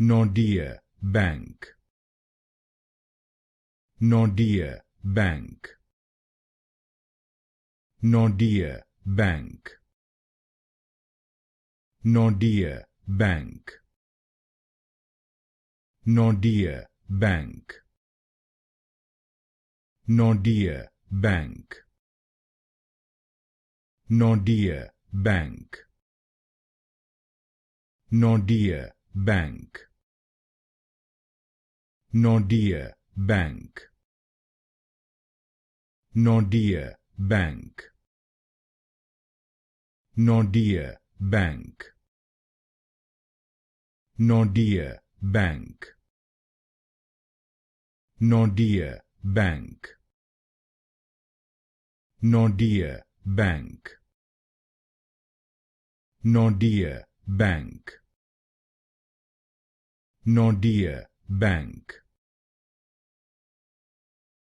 Nordea Bank. Nordea Bank. Nordea Bank. Nordea Bank. Nordea Bank. Nordea Bank. Nordea Bank. Nordea Bank. Nordea Bank. Nordea Bank. Nordea Bank. Nordea Bank. Nordea Bank. Nordea Bank. Nordea Bank. Nordea Bank.